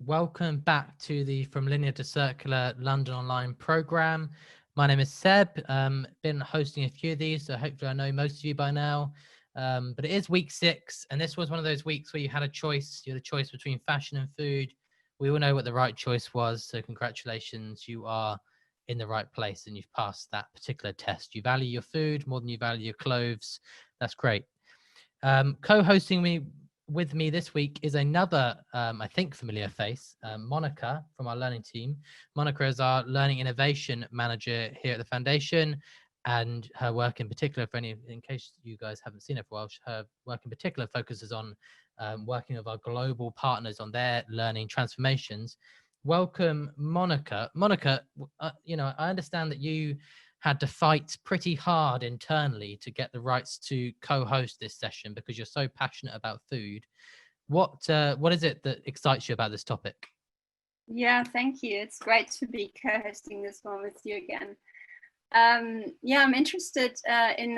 welcome back to the From Linear to Circular London Online program. My name is Seb. Been hosting a few of these, so hopefully I know most of you by now. But it is week 6, and this was one of those weeks where you had a choice. You had a choice between fashion and food. We all know what the right choice was, so congratulations, you are in the right place and you've passed that particular test. You value your food more than you value your clothes. That's great. Co-hosting with me this week is another, I think, familiar face, Monica from our learning team. Monica is our learning innovation manager here at the foundation, and her work in particular, in case you guys haven't seen it for a while, her work in particular focuses on working with our global partners on their learning transformations. Welcome, Monica. Monica, I understand that you had to fight pretty hard internally to get the rights to co-host this session because you're so passionate about food. What is it that excites you about this topic? Yeah, thank you. It's great to be co-hosting this one with you again. Yeah, I'm interested in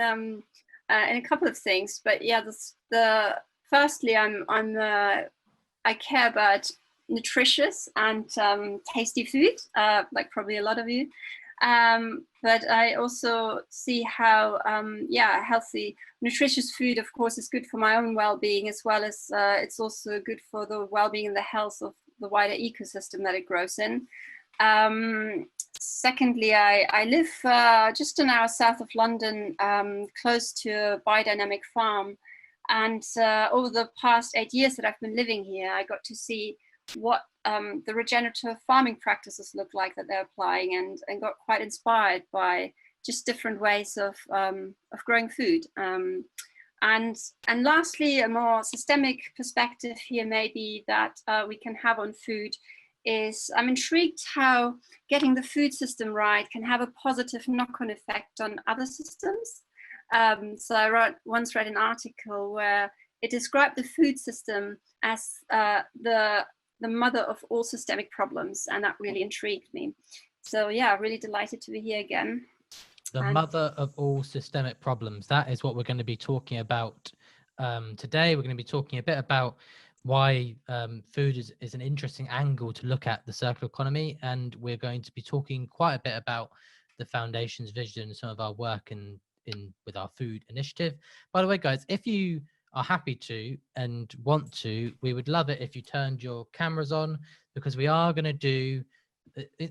a couple of things, but yeah, firstly, I care about nutritious and tasty food, like probably a lot of you. But I also see how, healthy, nutritious food, of course, is good for my own well-being, as well as it's also good for the well-being and the health of the wider ecosystem that it grows in. Secondly, I live just an hour south of London, close to a biodynamic farm. And over the past 8 years that I've been living here, I got to see what the regenerative farming practices look like that they're applying, and got quite inspired by just different ways of growing food. And lastly, a more systemic perspective here maybe that we can have on food is I'm intrigued how getting the food system right can have a positive knock-on effect on other systems. So I once read an article where it described the food system as the mother of all systemic problems, and that really intrigued me. So yeah, really delighted to be here again. The mother of all systemic problems. That is what we're going to be talking about today. We're going to be talking a bit about why food is an interesting angle to look at the circular economy, and we're going to be talking quite a bit about the foundation's vision, some of our work in with our food initiative. By the way, guys, if you are happy to and want to, we would love it if you turned your cameras on, because we are going to do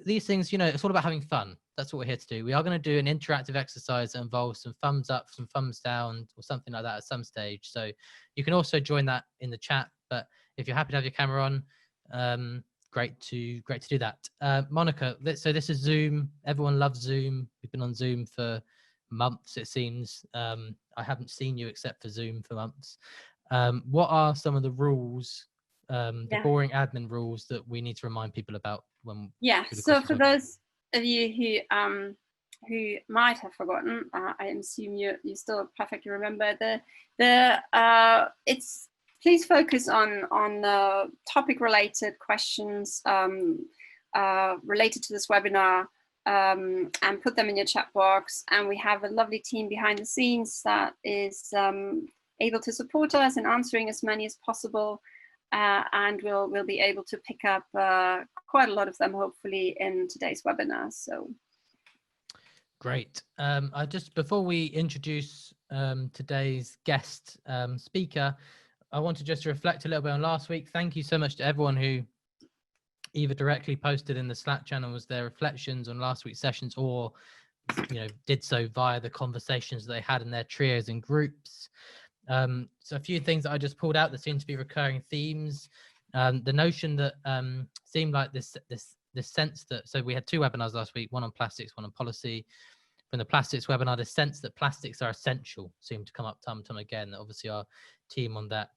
these things. It's all about having fun. That's what we're here to do. We are going to do an interactive exercise that involves some thumbs up, some thumbs down, or something like that at some stage. So you can also join that in the chat. But if you're happy to have your camera on, great to do that. Monica, so this is Zoom. Everyone loves Zoom. We've been on Zoom for months, it seems. I haven't seen you except for Zoom for months. What are some of the rules, the boring admin rules that we need to remind people about when? Yeah. So for those of you who might have forgotten, I assume you still perfectly remember it's. Please focus on topic related questions related to this webinar. And put them in your chat box, and we have a lovely team behind the scenes that is able to support us in answering as many as possible, and we'll be able to pick up quite a lot of them hopefully in today's webinar. So great. I just, before we introduce today's guest speaker, I want to just reflect a little bit on last week. Thank you so much to everyone who either directly posted in the Slack channels their reflections on last week's sessions, or did so via the conversations that they had in their trios and groups. So a few things that I just pulled out that seem to be recurring themes. The notion that seemed like this sense that, so we had 2 webinars last week, one on plastics, one on policy. From the plastics webinar, the sense that plastics are essential seemed to come up time and time again. Obviously our team on that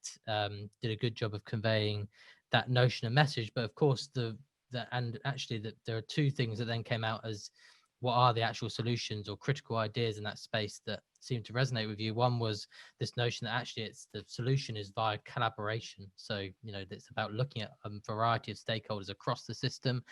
did a good job of conveying that notion and message. But of course and actually that there are 2 things that then came out as what are the actual solutions or critical ideas in that space that seemed to resonate with you. One was this notion that actually the solution is via collaboration. So it's about looking at a variety of stakeholders across the system,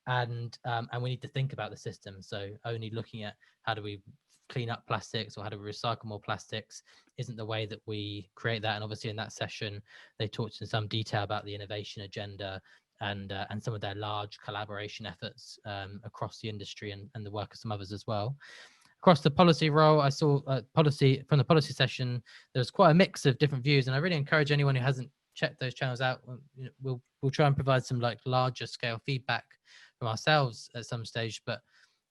and we need to think about the system. So only looking at how do we clean up plastics or how do we recycle more plastics isn't the way that we create that. And obviously in that session they talked in some detail about the innovation agenda and some of their large collaboration efforts across the industry and the work of some others as well. Across the policy role, I saw from the policy session, there's quite a mix of different views, and I really encourage anyone who hasn't checked those channels out. We'll try and provide some like larger scale feedback from ourselves at some stage, but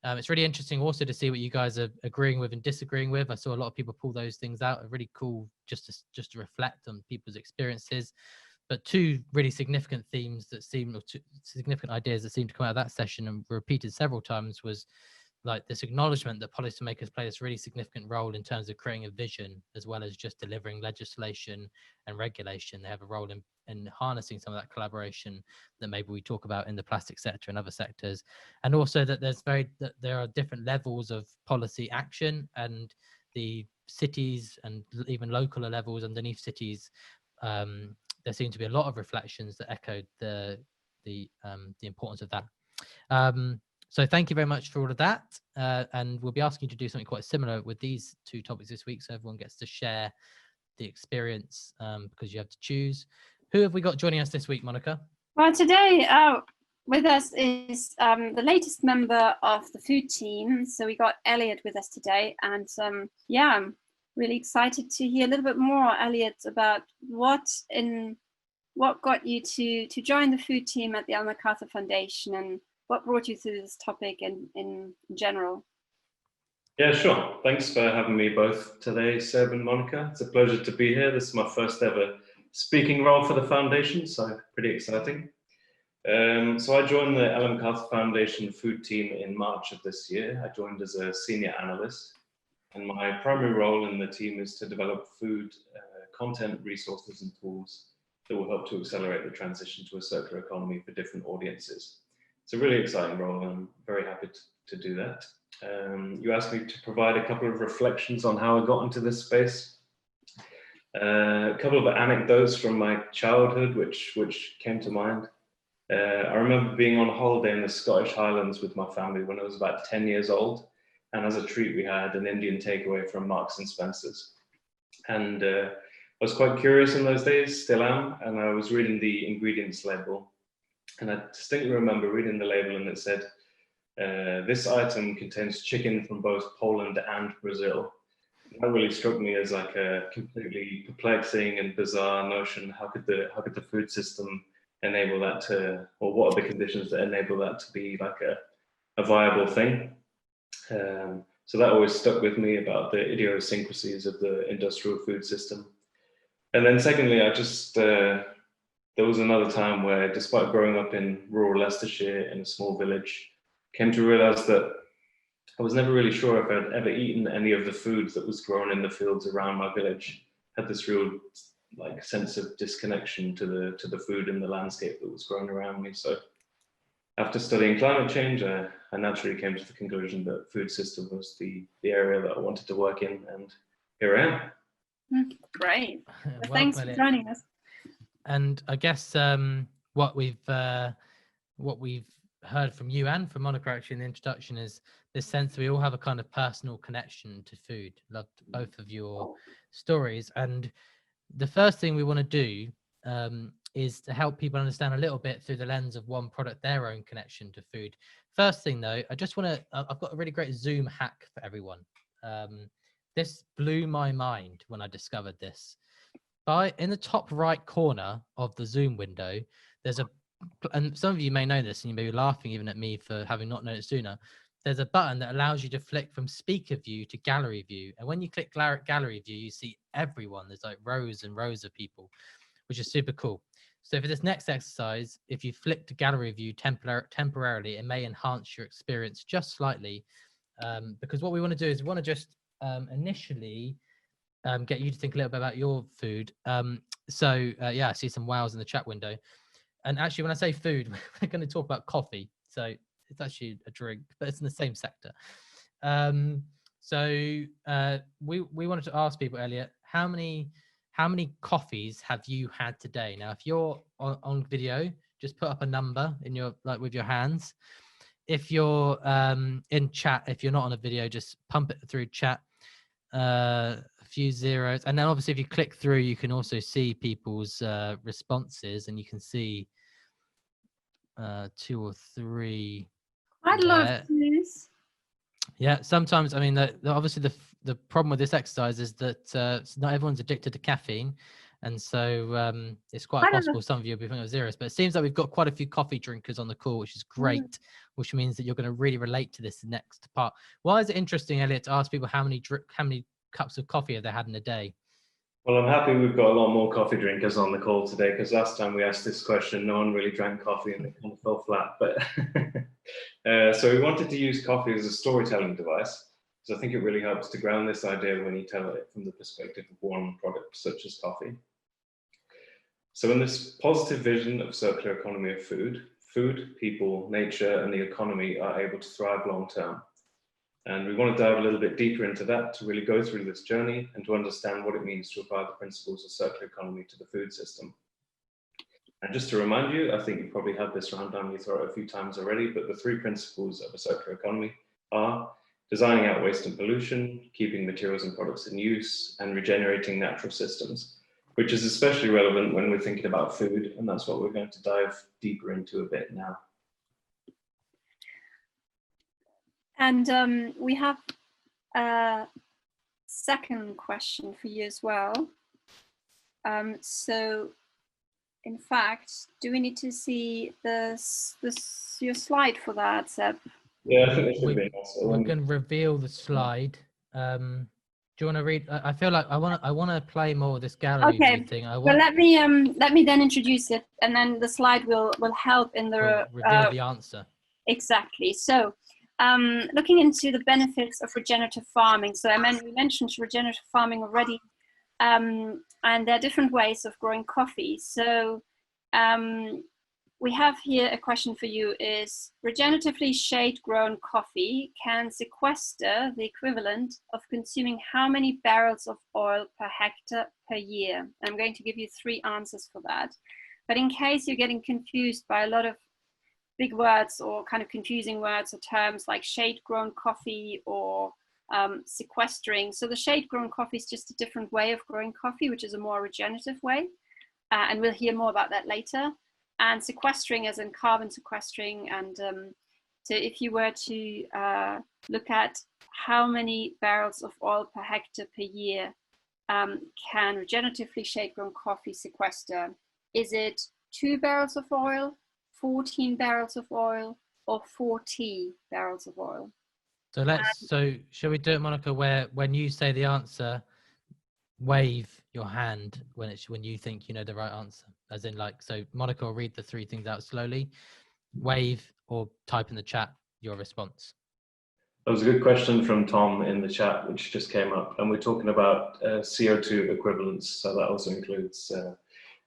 it's really interesting also to see what you guys are agreeing with and disagreeing with. I saw a lot of people pull those things out. Really cool just to reflect on people's experiences. But two really significant themes that seem, or two significant ideas that seemed to come out of that session and were repeated several times was like this acknowledgement that policymakers play this really significant role in terms of creating a vision as well as just delivering legislation and regulation. They have a role in harnessing some of that collaboration that maybe we talk about in the plastic sector and other sectors. And also that there are different levels of policy action, and the cities and even local levels underneath cities, there seem to be a lot of reflections that echoed the importance of that. So thank you very much for all of that. And we'll be asking you to do something quite similar with these two topics this week, so everyone gets to share the experience, because you have to choose. Who have we got joining us this week, Monica? Well, today with us is the latest member of the food team. So we got Elliot with us today. And yeah, I'm really excited to hear a little bit more, Elliot, about what got you to join the food team at the MacArthur Foundation, and what brought you through this topic in general. Yeah, sure. Thanks for having me both today, Seb and Monica. It's a pleasure to be here. This is my first ever speaking role for the foundation, so pretty exciting. So I joined the Ellen MacArthur Foundation food team in March of this year. I joined as a senior analyst, and my primary role in the team is to develop food content, resources and tools that will help to accelerate the transition to a circular economy for different audiences. It's a really exciting role, and I'm very happy to do that. You asked me to provide a couple of reflections on how I got into this space. A couple of anecdotes from my childhood which came to mind. I remember being on holiday in the Scottish Highlands with my family when I was about 10 years old, and as a treat we had an Indian takeaway from Marks and Spencer's. And I was quite curious in those days, still am, and I was reading the ingredients label. And I distinctly remember reading the label, and it said, this item contains chicken from both Poland and Brazil. And that really struck me as like a completely perplexing and bizarre notion. How could the food system enable that to, or what are the conditions that enable that to be like a viable thing? So that always stuck with me about the idiosyncrasies of the industrial food system. And then secondly, I just, there was another time where, despite growing up in rural Leicestershire in a small village, came to realize that I was never really sure if I'd ever eaten any of the food that was grown in the fields around my village. Had this real like sense of disconnection to the food and the landscape that was growing around me. So after studying climate change, I naturally came to the conclusion that food system was the area that I wanted to work in, and here I am. Great. Well, thanks for joining us. And I guess what we've heard from you and from Monica actually in the introduction is this sense that we all have a kind of personal connection to food. Loved both of your stories, and the first thing we want to do is to help people understand a little bit through the lens of one product, their own connection to food. First thing though, I just want to, I've got a really great Zoom hack for everyone. This blew my mind when I discovered this. In the top right corner of the Zoom window, there's and some of you may know this and you may be laughing even at me for having not known it sooner. There's a button that allows you to flick from speaker view to gallery view. And when you click gallery view, you see everyone. There's like rows and rows of people, which is super cool. So for this next exercise, if you flick to gallery view temporarily, it may enhance your experience just slightly. Because what we want to do is we want to just initially get you to think a little bit about your food. Yeah, I see some wows in the chat window. And actually, when I say food, we're going to talk about coffee. So it's actually a drink, but it's in the same sector. We wanted to ask people, Elliot, how many coffees have you had today? Now, if you're on video, just put up a number in your with your hands. If you're in chat, if you're not on a video, just pump it through chat. A few zeros, and then obviously if you click through, you can also see people's responses, and you can see 2 or 3 Quite a lot of there. clues. Yeah, sometimes, I mean, obviously the problem with this exercise is that not everyone's addicted to caffeine. And so it's quite possible some of you will be thinking of zeros, but it seems like we've got quite a few coffee drinkers on the call, which is great, which means that you're going to really relate to this next part. Why is it interesting, Elliot, to ask people how many cups of coffee have they had in a day? Well, I'm happy we've got a lot more coffee drinkers on the call today, because last time we asked this question, no one really drank coffee and it kind of fell flat. But so we wanted to use coffee as a storytelling device, because I think it really helps to ground this idea when you tell it from the perspective of one product, such as coffee. So in this positive vision of circular economy of food, people, nature, and the economy are able to thrive long term. And we want to dive a little bit deeper into that to really go through this journey and to understand what it means to apply the principles of circular economy to the food system. And just to remind you, I think you probably had this round down your throat a few times already, but the 3 principles of a circular economy are designing out waste and pollution, keeping materials and products in use, and regenerating natural systems, which is especially relevant when we're thinking about food, and that's what we're going to dive deeper into a bit now. And we have a second question for you as well. So, in fact, do we need to see your slide for that, Seb? Yeah, I think it should be. We're going to reveal the slide. Do you want to read? I feel like I want to play more of this gallery view thing. Well, let me then introduce it, and then the slide will help in the reveal the answer. Exactly. So, looking into the benefits of regenerative farming. So we mentioned regenerative farming already, and there are different ways of growing coffee. So we have here a question for you: is regeneratively shade-grown coffee can sequester the equivalent of consuming how many barrels of oil per hectare per year? I'm going to give you 3 answers for that. But in case you're getting confused by a lot of big words or kind of confusing words or terms like shade-grown coffee or sequestering. So the shade-grown coffee is just a different way of growing coffee, which is a more regenerative way. And we'll hear more about that later. And sequestering as in carbon sequestering. And so if you were to look at how many barrels of oil per hectare per year can regeneratively shade-grown coffee sequester, is it 2 barrels of oil, 14 barrels of oil, or 40 barrels of oil? So shall we do it, Monica, where when you say the answer, wave your hand when you think you know the right answer, as in like, so Monica will read the 3 things out slowly, wave or type in the chat your response. That was a good question from Tom in the chat, which just came up, and we're talking about CO2 equivalents, so that also includes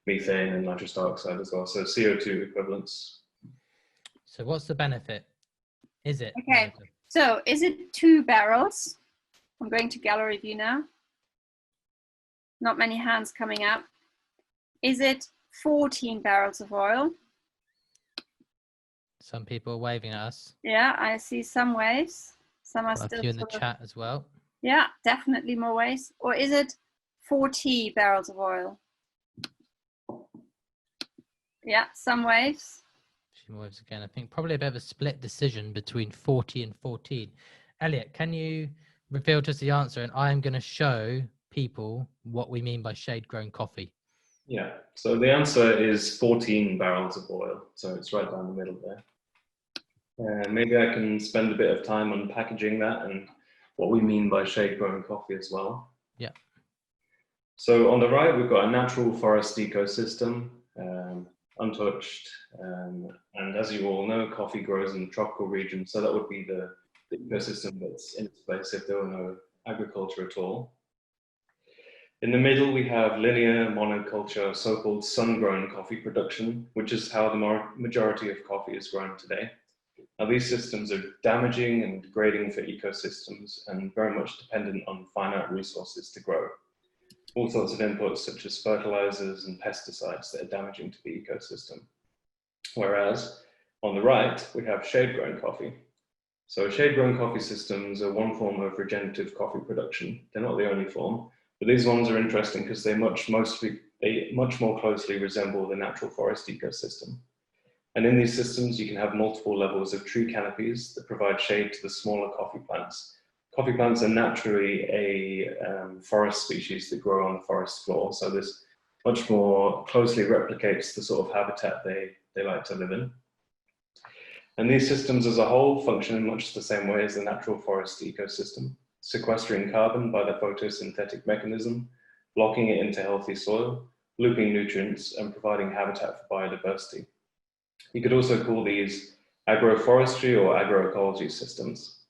methane and nitrous dioxide as well. So CO2 equivalents. So what's the benefit? Is it? Okay, so is it 2 barrels? I'm going to gallery view now. Not many hands coming up. Is it 14 barrels of oil? Some people are waving at us. Yeah, I see some waves. Some are still a few in the chat as well. Yeah, definitely more waves. Or is it 40 barrels of oil? Yeah, some waves. A few more waves again. I think probably a bit of a split decision between 40 and 14. Elliot, can you reveal to us the answer? And I am going to show people what we mean by shade-grown coffee. Yeah, so the answer is 14 barrels of oil. So it's right down the middle there. Maybe I can spend a bit of time unpackaging that and what we mean by shade-grown coffee as well. Yeah. So on the right, we've got a natural forest ecosystem, untouched. And as you all know, coffee grows in the tropical region. So that would be the ecosystem that's in its place if there were no agriculture at all. In the middle, we have linear monoculture, so-called sun-grown coffee production, which is how the majority of coffee is grown today. Now, these systems are damaging and degrading for ecosystems and very much dependent on finite resources to grow. All sorts of inputs such as fertilizers and pesticides that are damaging to the ecosystem. Whereas on the right, we have shade-grown coffee. So shade-grown coffee systems are one form of regenerative coffee production. They're not the only form, but these ones are interesting because they much more closely resemble the natural forest ecosystem. And in these systems, you can have multiple levels of tree canopies that provide shade to the smaller coffee plants. Coffee plants are naturally a forest species that grow on the forest floor, so this much more closely replicates the sort of habitat they like to live in. And these systems as a whole function in much the same way as the natural forest ecosystem, sequestering carbon by the photosynthetic mechanism, locking it into healthy soil, looping nutrients, and providing habitat for biodiversity. You could also call these agroforestry or agroecology systems.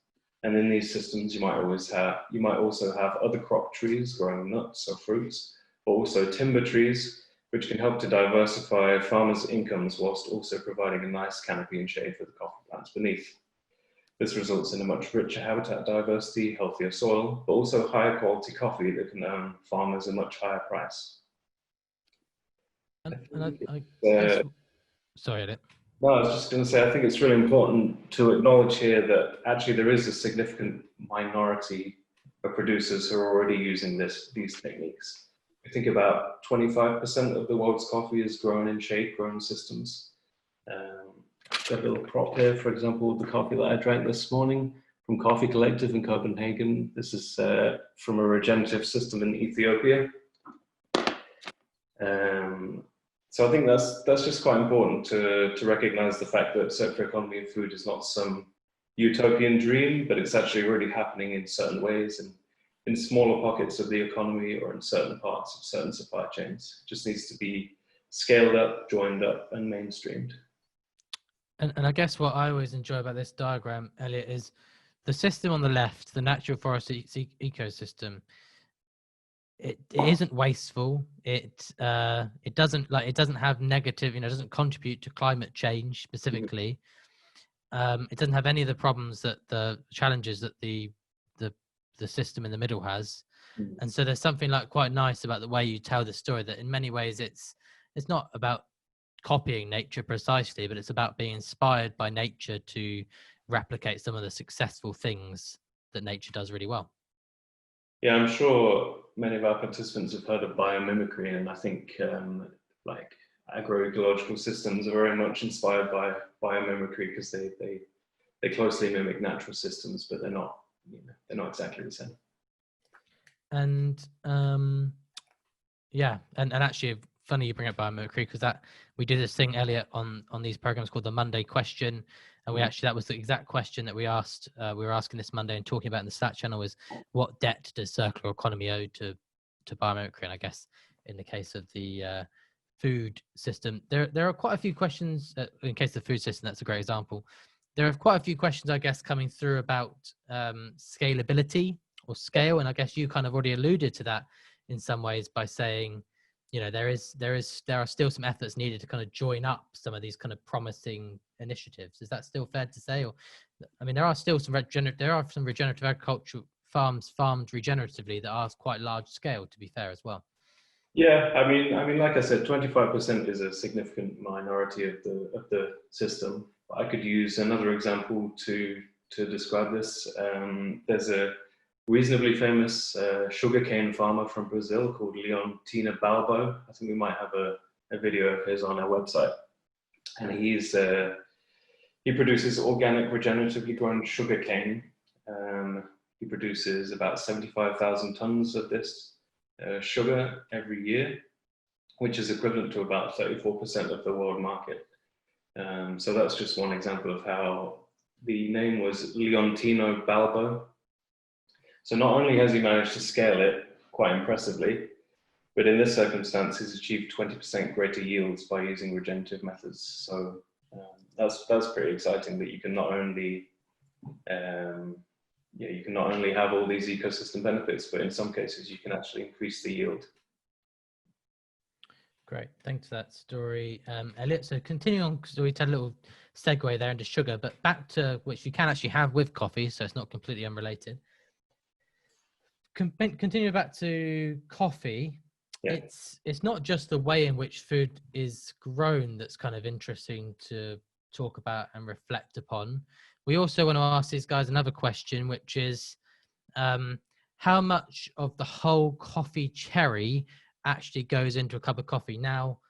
And in these systems, you might also have other crop trees growing nuts or fruits, but also timber trees, which can help to diversify farmers' incomes whilst also providing a nice canopy and shade for the coffee plants beneath. This results in a much richer habitat diversity, healthier soil, but also higher quality coffee that can earn farmers a much higher price. Sorry, Elliot. No, I was just going to say, I think it's really important to acknowledge here that actually there is a significant minority of producers who are already using these techniques. I think about 25% of the world's coffee is grown in shade-grown systems. Got a little prop here, for example, the coffee that I drank this morning from Coffee Collective in Copenhagen. This is from a regenerative system in Ethiopia. So I think that's just quite important to recognize the fact that circular economy of food is not some utopian dream, but it's actually really happening in certain ways and in smaller pockets of the economy or in certain parts of certain supply chains. It just needs to be scaled up, joined up, and mainstreamed. And I guess what I always enjoy about this diagram, Elliot, is the system on the left, the natural forest ecosystem. It isn't wasteful. It doesn't have negative, it doesn't contribute to climate change specifically. It doesn't have any of the problems that the challenges that the system in the middle has. And so there's something like quite nice about the way you tell the story, that in many ways it's not about copying nature precisely, but it's about being inspired by nature to replicate some of the successful things that nature does really well. Yeah, I'm sure many of our participants have heard of biomimicry, and I think like agroecological systems are very much inspired by biomimicry because they closely mimic natural systems, but they're not exactly the same. And yeah, and actually, funny you bring up biomimicry, because that we do this thing, Elliot, on these programs called the Monday question. And that was the exact question that we asked. We were asking this Monday and talking about in the Slack channel was, what debt does circular economy owe to biomimicry? And I guess in the case of the food system, there are quite a few questions. In case of the food system, that's a great example. There are quite a few questions, I guess, coming through about scalability or scale. And I guess you kind of already alluded to that in some ways by saying, there are still some efforts needed to kind of join up some of these kind of promising initiatives. Is that still fair to say? Or, I mean, there are still some regenerative agricultural farms farmed regeneratively that are quite large scale, to be fair as well. Yeah, I mean, like I said, 25% is a significant minority of the system. I could use another example to describe this. There's a reasonably famous sugarcane farmer from Brazil called Leontino Balbo. I think we might have a video of his on our website. And he produces organic, regeneratively grown sugarcane. He produces about 75,000 tons of this sugar every year, which is equivalent to about 34% of the world market. So that's just one example of how the name was Leontino Balbo. So not only has he managed to scale it quite impressively, but in this circumstance, he's achieved 20% greater yields by using regenerative methods. So that's pretty exciting, that you can not only have all these ecosystem benefits, but in some cases you can actually increase the yield. Great, thanks for that story, Elliot. So continuing on, because we had a little segue there into sugar, but back to which you can actually have with coffee, so it's not completely unrelated. Continue back to coffee. Yeah. It's not just the way in which food is grown that's kind of interesting to talk about and reflect upon. We also want to ask these guys another question, which is how much of the whole coffee cherry actually goes into a cup of coffee? Now,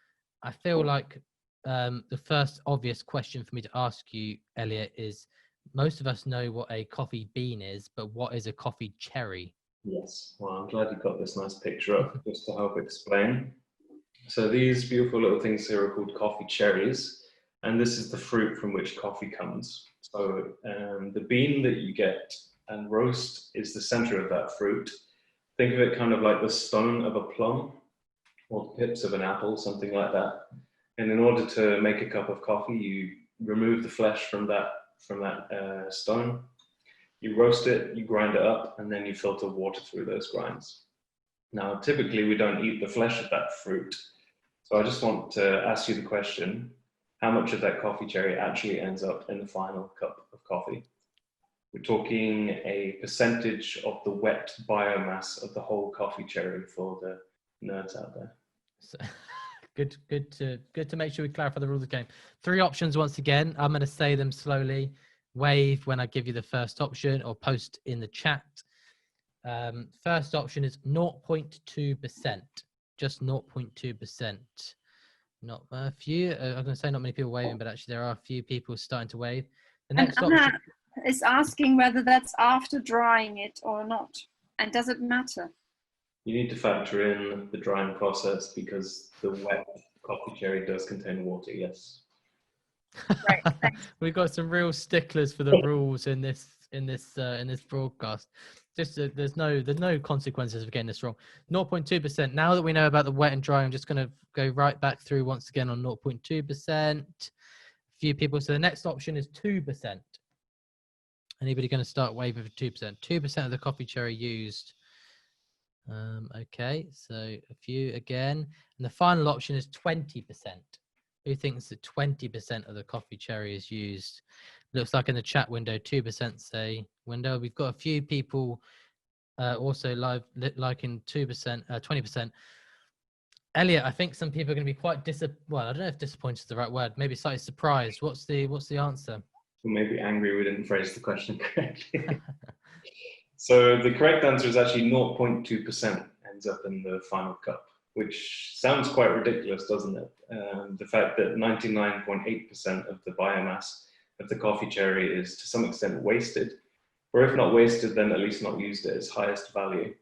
I feel like the first obvious question for me to ask you, Elliot, is most of us know what a coffee bean is, but what is a coffee cherry? Yes, well, I'm glad you got this nice picture up just to help explain. So these beautiful little things here are called coffee cherries, and this is the fruit from which coffee comes. So the bean that you get and roast is the center of that fruit. Think of it kind of like the stone of a plum or the pips of an apple, something like that. And in order to make a cup of coffee, you remove the flesh from that stone. You roast it, you grind it up, and then you filter water through those grinds. Now, typically we don't eat the flesh of that fruit. So I just want to ask you the question, how much of that coffee cherry actually ends up in the final cup of coffee? We're talking a percentage of the wet biomass of the whole coffee cherry for the nerds out there. So, good to make sure we clarify the rules of the game. 3 options once again. I'm going to say them slowly. Wave when I give you the first option, or post in the chat. First option is 0.2%, just 0.2%. Not a few. I'm going to say not many people waving, but actually there are a few people starting to wave. The next and Anna option is asking whether that's after drying it or not, and does it matter? You need to factor in the drying process because the wet coffee cherry does contain water, yes. Right, thanks. We've got some real sticklers for the rules in this broadcast. Just there's no consequences for getting this wrong. 0.2%. Now that we know about the wet and dry, I'm just going to go right back through once again on 0.2%. A few people. So the next option is 2%. Anybody going to start waving for 2%? 2% of the coffee cherry used. Okay, so a few again. And the final option is 20%. Who thinks that 20% of the coffee cherry is used? Looks like in the chat window, 2% say window. We've got a few people also liking 2%, 20%. Elliot, I think some people are going to be quite well, I don't know if disappointed is the right word. Maybe slightly surprised. What's the answer? Well, maybe angry we didn't phrase the question correctly. So the correct answer is actually 0.2% ends up in the final cup, which sounds quite ridiculous, doesn't it? The fact that 99.8% of the biomass of the coffee cherry is to some extent wasted, or if not wasted, then at least not used at its highest value.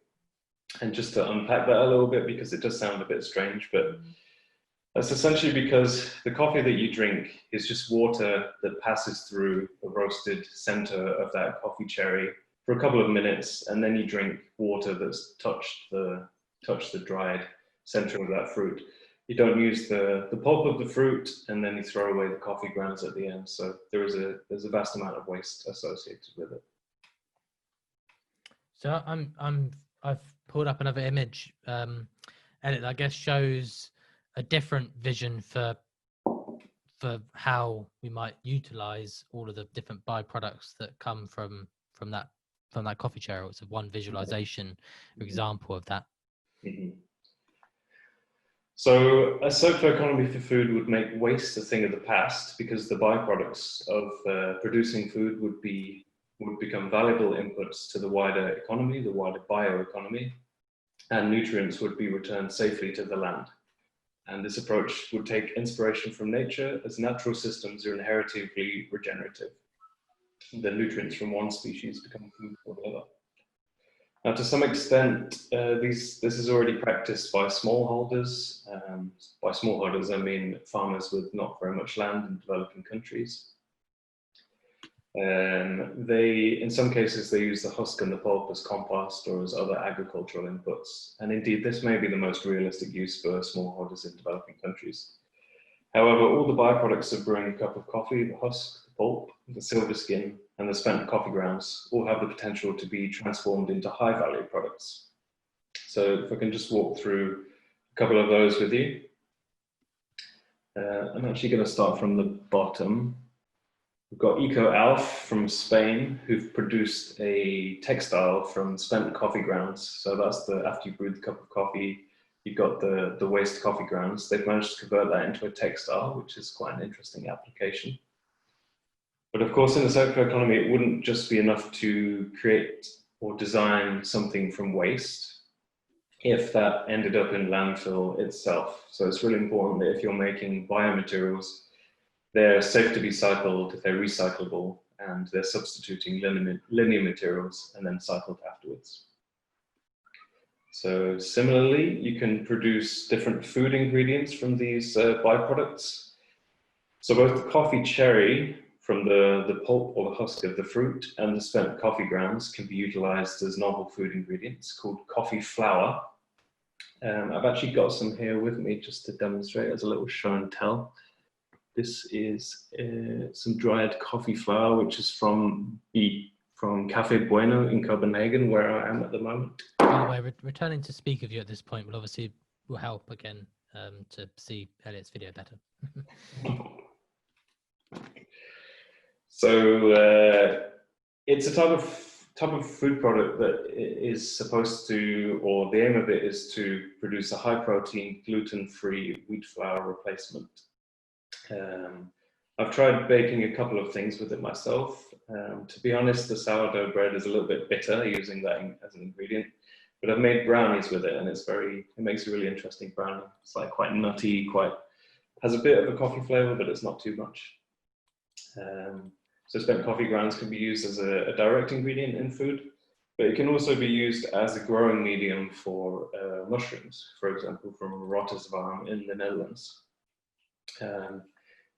And just to unpack that a little bit, because it does sound a bit strange, but that's essentially because the coffee that you drink is just water that passes through the roasted center of that coffee cherry for a couple of minutes, and then you drink water that's touched the dried center of that fruit. You don't use the pulp of the fruit, and then you throw away the coffee grounds at the end. So there's a vast amount of waste associated with it. So I've pulled up another image, and it I guess shows a different vision for how we might utilize all of the different byproducts that come from that coffee cherry. It's one visualization example of that. Mm-hmm. So a circular economy for food would make waste a thing of the past, because the byproducts of producing food would become valuable inputs to the wider economy, the wider bioeconomy, and nutrients would be returned safely to the land. And this approach would take inspiration from nature, as natural systems are inherently regenerative. The nutrients from one species become food for the other. Now, to some extent, this is already practiced by smallholders. By smallholders, I mean farmers with not very much land in developing countries. In some cases, they use the husk and the pulp as compost or as other agricultural inputs. And indeed, this may be the most realistic use for smallholders in developing countries. However, all the byproducts of brewing a cup of coffee, the husk, the pulp, the silver skin, and the spent coffee grounds all have the potential to be transformed into high-value products. So if I can just walk through a couple of those with you. I'm actually going to start from the bottom. We've got EcoAlf from Spain, who've produced a textile from spent coffee grounds. So that's after you brewed the cup of coffee, you've got the waste coffee grounds. They've managed to convert that into a textile, which is quite an interesting application. But of course, in the circular economy, it wouldn't just be enough to create or design something from waste. if that ended up in landfill itself. So it's really important that if you're making biomaterials, they're safe to be cycled, they're recyclable, and they're substituting linear materials and then cycled afterwards. So similarly, you can produce different food ingredients from these byproducts. So both the coffee cherry from the pulp or the husk of the fruit and the spent coffee grounds can be utilized as novel food ingredients called coffee flour. I've actually got some here with me just to demonstrate as a little show and tell. This is some dried coffee flour, which is from Café Bueno in Copenhagen, where I am at the moment. By the way, returning to speak of you at this point will help again to see Elliot's video better. So it's a type of food product that is supposed to, or the aim of it is to produce a high protein, gluten-free wheat flour replacement. I've tried baking a couple of things with it myself. To be honest, the sourdough bread is a little bit bitter using that as an ingredient, but I've made brownies with it, and it makes a really interesting brownie. It's like quite nutty, has a bit of a coffee flavor, but it's not too much. So spent coffee grounds can be used as a direct ingredient in food, but it can also be used as a growing medium for mushrooms, for example, from Rotterdam in the Netherlands.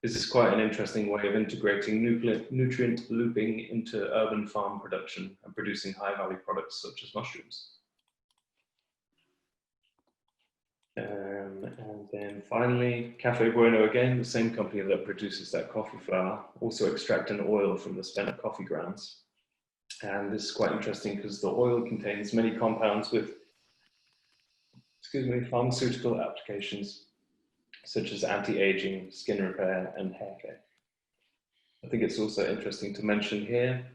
This is quite an interesting way of integrating nutrient looping into urban farm production and producing high-value products such as mushrooms. And then finally, Café Bueno again, the same company that produces that coffee flour, also extract an oil from the spent coffee grounds. And this is quite interesting because the oil contains many compounds with, pharmaceutical applications, such as anti-aging, skin repair, and hair care. I think it's also interesting to mention here,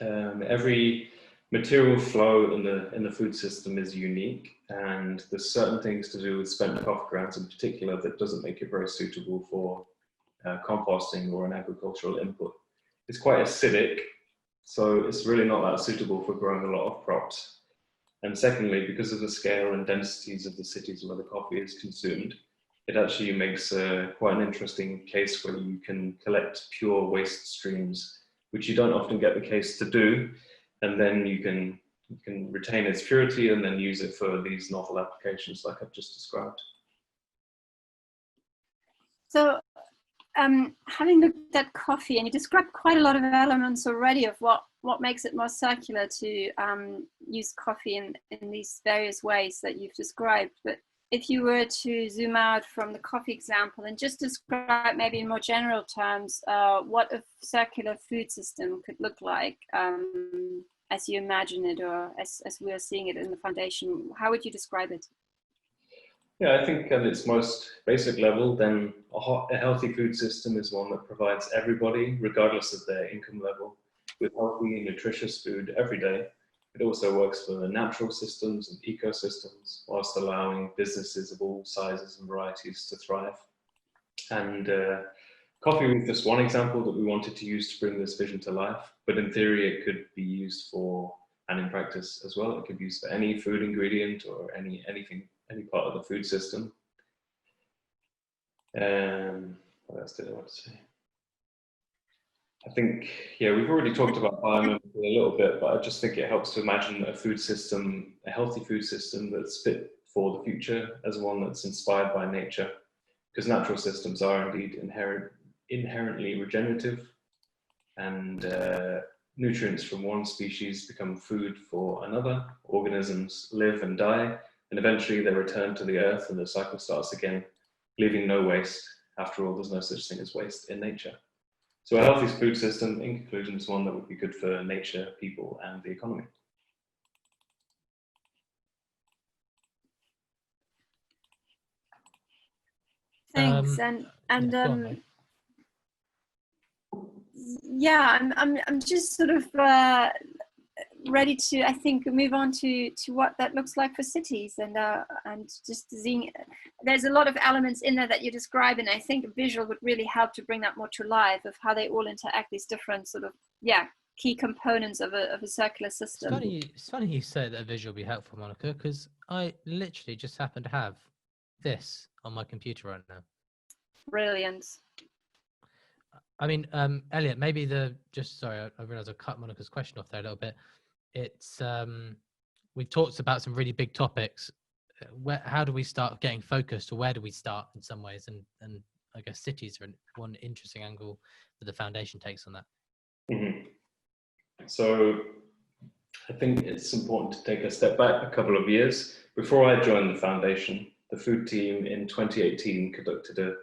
every material flow in the food system is unique, and there's certain things to do with spent coffee grounds in particular that doesn't make it very suitable for composting or an agricultural input. It's quite acidic, so it's really not that suitable for growing a lot of crops. And secondly, because of the scale and densities of the cities where the coffee is consumed, it actually makes quite an interesting case where you can collect pure waste streams, which you don't often get the case to do. And then you can retain its purity and then use it for these novel applications like I've just described. So having looked at coffee, and you described quite a lot of elements already of what makes it more circular to use coffee in these various ways that you've described. But if you were to zoom out from the coffee example and just describe maybe in more general terms what a circular food system could look like as you imagine it, or as we are seeing it in the foundation, how would you describe it? Yeah, I think at its most basic level, then a healthy food system is one that provides everybody, regardless of their income level, with healthy, nutritious food every day. It also works for natural systems and ecosystems, whilst allowing businesses of all sizes and varieties to thrive. And coffee was just one example that we wanted to use to bring this vision to life, but in theory it could be used for, and in practice as well, it could be used for any food ingredient or any part of the food system. What else did I want to say? I think, yeah, we've already talked about biomimicry a little bit, but I just think it helps to imagine a food system, a healthy food system that's fit for the future as one that's inspired by nature, because natural systems are indeed inherently regenerative, and nutrients from one species become food for another. Organisms live and die, and eventually they return to the earth and the cycle starts again, leaving no waste. After all, there's no such thing as waste in nature. So a healthy food system, in conclusion, is one that would be good for nature, people, and the economy. Thanks. Yeah, I'm just sort of ready to, I think, move on to what that looks like for cities, and just seeing, there's a lot of elements in there that you describe, and I think a visual would really help to bring that more to life, of how they all interact, these different sort of, yeah, key components of a circular system. It's funny you say that a visual will be helpful, Monica, because I literally just happen to have this on my computer right now. Brilliant. I mean, Elliot, maybe sorry, I realized I cut Monica's question off there a little bit. It's we've talked about some really big topics. How do we start getting focused, or where do we start in some ways? And I guess cities are one interesting angle that the foundation takes on that. Mm-hmm. So I think it's important to take a step back a couple of years. Before I joined the foundation, the food team in 2018 conducted a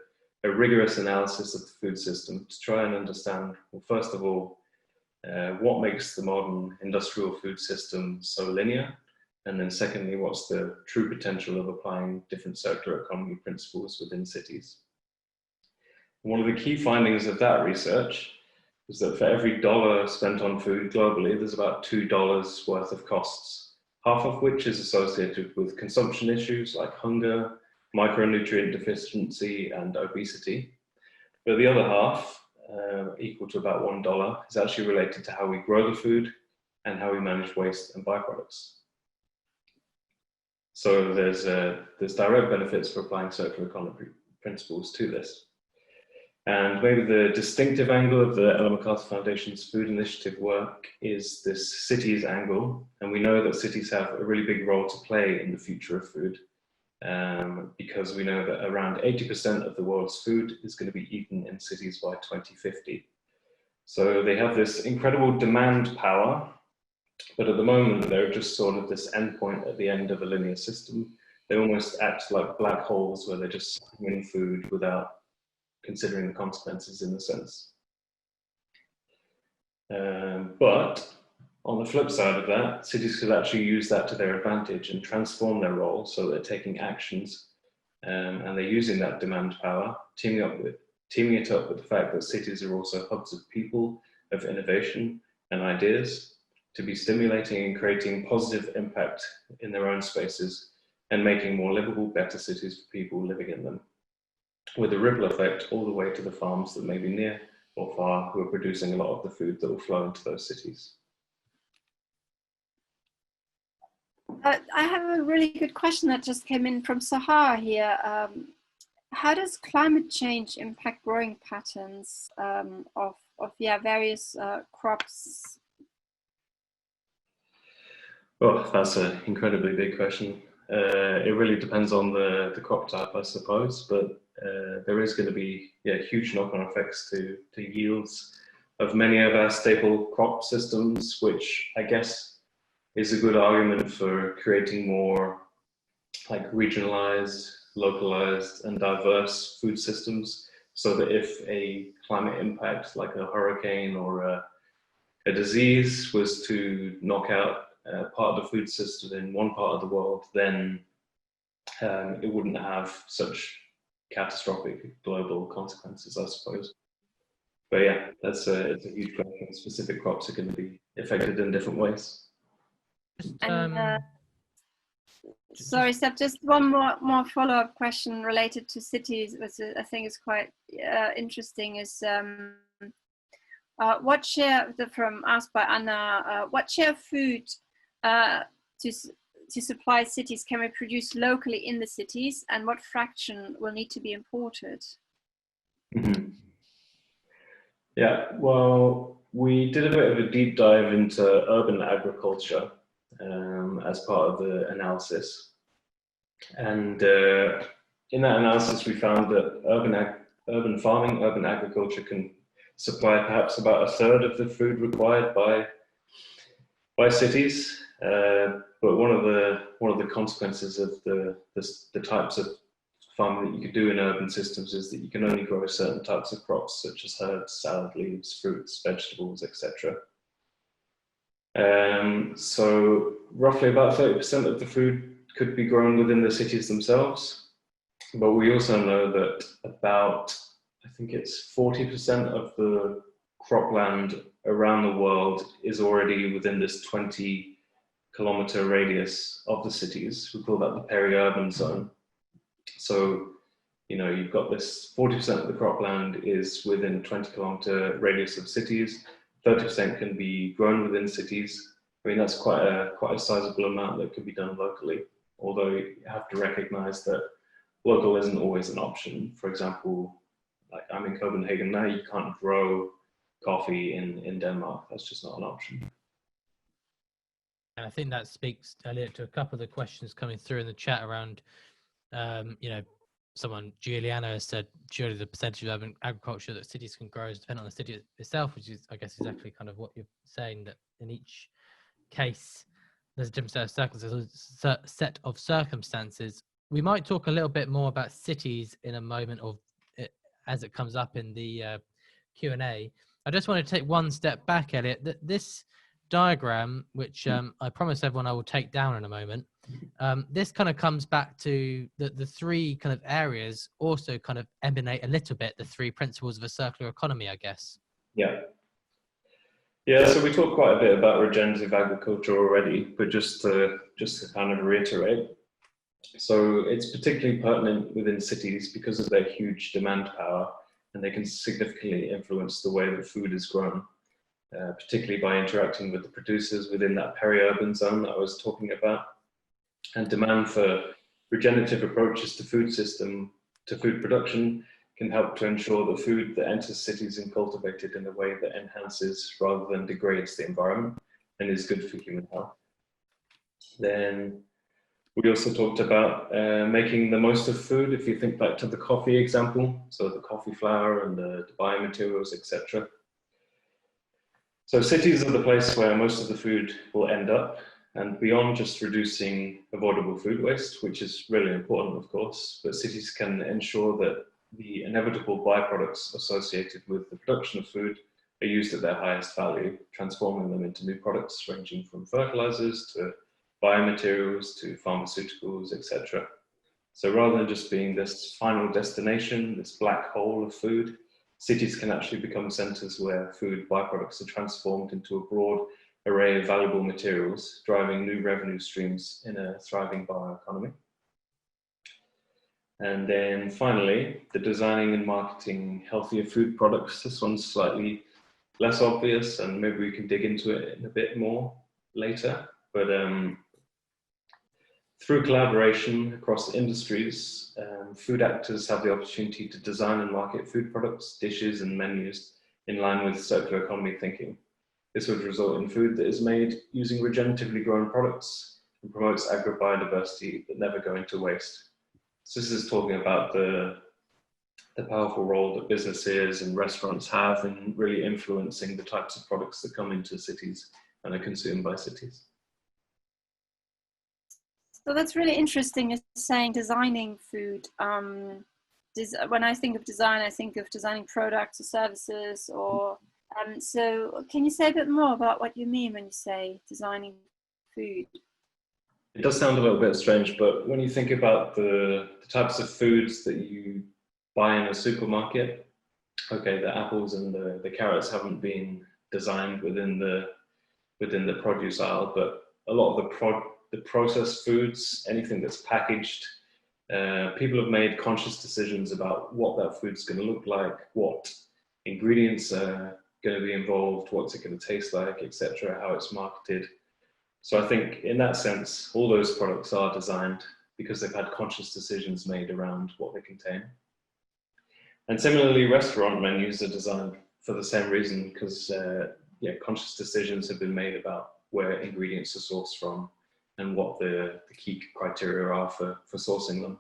rigorous analysis of the food system to try and understand, well, first of all, what makes the modern industrial food system so linear? And then secondly, what's the true potential of applying different circular economy principles within cities? One of the key findings of that research is that for every dollar spent on food globally, there's about $2 worth of costs, half of which is associated with consumption issues like hunger, micronutrient deficiency, and obesity. But the other half, equal to about $1, is actually related to how we grow the food and how we manage waste and byproducts. So there's direct benefits for applying circular economy principles to this. And maybe the distinctive angle of the Ellen MacArthur Foundation's food initiative work is this cities angle. And we know that cities have a really big role to play in the future of food, because we know that around 80% of the world's food is going to be eaten in cities by 2050. So they have this incredible demand power, but at the moment they're just sort of this endpoint at the end of a linear system. They almost act like black holes where they're just sucking in food without considering the consequences in a sense. But on the flip side of that, cities could actually use that to their advantage and transform their role so they're taking actions, and they're using that demand power, teaming it up with the fact that cities are also hubs of people, of innovation and ideas, to be stimulating and creating positive impact in their own spaces and making more livable, better cities for people living in them, with a ripple effect all the way to the farms that may be near or far who are producing a lot of the food that will flow into those cities. I have a really good question that just came in from Sahar here. How does climate change impact growing patterns of various crops? Well, that's an incredibly big question. It really depends on the crop type, I suppose, but there is going to be huge knock-on effects to yields of many of our staple crop systems, which I guess is a good argument for creating more like regionalized, localized, and diverse food systems, so that if a climate impact like a hurricane or a disease was to knock out part of the food system in one part of the world, then it wouldn't have such catastrophic global consequences, I suppose. But yeah, it's a huge question. Specific crops are going to be affected in different ways. Sorry, Seb, just one more follow-up question related to cities, which I think is quite interesting, is what share, asked by Anna, what share of food to supply cities can we produce locally in the cities, and what fraction will need to be imported? Mm-hmm. Yeah, well, we did a bit of a deep dive into urban agriculture as part of the analysis. And in that analysis, we found that urban farming, urban agriculture can supply perhaps about a third of the food required by cities. But one of the consequences of the types of farming that you could do in urban systems is that you can only grow certain types of crops, such as herbs, salad leaves, fruits, vegetables, etc. So roughly about 30% of the food could be grown within the cities themselves. But we also know that about, I think it's 40% of the cropland around the world is already within this 20-kilometer radius of the cities. We call that the peri-urban zone. So, you know, you've got this 40% of the cropland is within a 20-kilometer radius of cities. 30% can be grown within cities. I mean, that's quite a sizable amount that could be done locally, although you have to recognize that local isn't always an option. For example, like I'm in Copenhagen now, you can't grow coffee in Denmark. That's just not an option. And I think that speaks, Elliot, to a couple of the questions coming through in the chat around, you know, someone, Giuliano, has said, surely the percentage of urban agriculture that cities can grow is dependent on the city itself, which is, I guess, exactly kind of what you're saying, that in each case, there's a different set of circumstances. We might talk a little bit more about cities in a moment, or as it comes up in the Q&A. I just want to take one step back, Elliot. This diagram, which I promise everyone I will take down in a moment, this kind of comes back to the three kind of areas also kind of emanate a little bit the three principles of a circular economy, I guess. Yeah, so we talked quite a bit about regenerative agriculture already, but just to kind of reiterate, so it's particularly pertinent within cities because of their huge demand power, and they can significantly influence the way that food is grown, particularly by interacting with the producers within that peri-urban zone that I was talking about. And demand for regenerative approaches to food production can help to ensure the food that enters cities is cultivated in a way that enhances rather than degrades the environment and is good for human health. Then we also talked about making the most of food. If you think back to the coffee example, so the coffee flour and the biomaterials, etc. So cities are the place where most of the food will end up, and beyond just reducing avoidable food waste, which is really important, of course, but cities can ensure that the inevitable byproducts associated with the production of food are used at their highest value, transforming them into new products ranging from fertilizers to biomaterials to pharmaceuticals, etc. So rather than just being this final destination, this black hole of food, cities can actually become centers where food byproducts are transformed into a broad array of valuable materials, driving new revenue streams in a thriving bioeconomy. And then finally, the designing and marketing healthier food products. This one's slightly less obvious, and maybe we can dig into it in a bit more later. But through collaboration across industries, food actors have the opportunity to design and market food products, dishes, and menus in line with circular economy thinking. This would result in food that is made using regeneratively grown products and promotes agro-biodiversity that never go into waste. So this is talking about the powerful role that businesses and restaurants have in really influencing the types of products that come into cities and are consumed by cities. So that's really interesting, you're saying designing food. When I think of design, I think of designing products or services, or so can you say a bit more about what you mean when you say designing food? It does sound a little bit strange, but when you think about the types of foods that you buy in a supermarket, okay, the apples and the carrots haven't been designed within the produce aisle, but a lot of the processed foods, anything that's packaged, people have made conscious decisions about what that food's going to look like, what ingredients are going to be involved, what's it going to taste like, etc., how it's marketed. So I think in that sense, all those products are designed because they've had conscious decisions made around what they contain. And similarly, restaurant menus are designed for the same reason, because conscious decisions have been made about where ingredients are sourced from and what the key criteria are for sourcing them.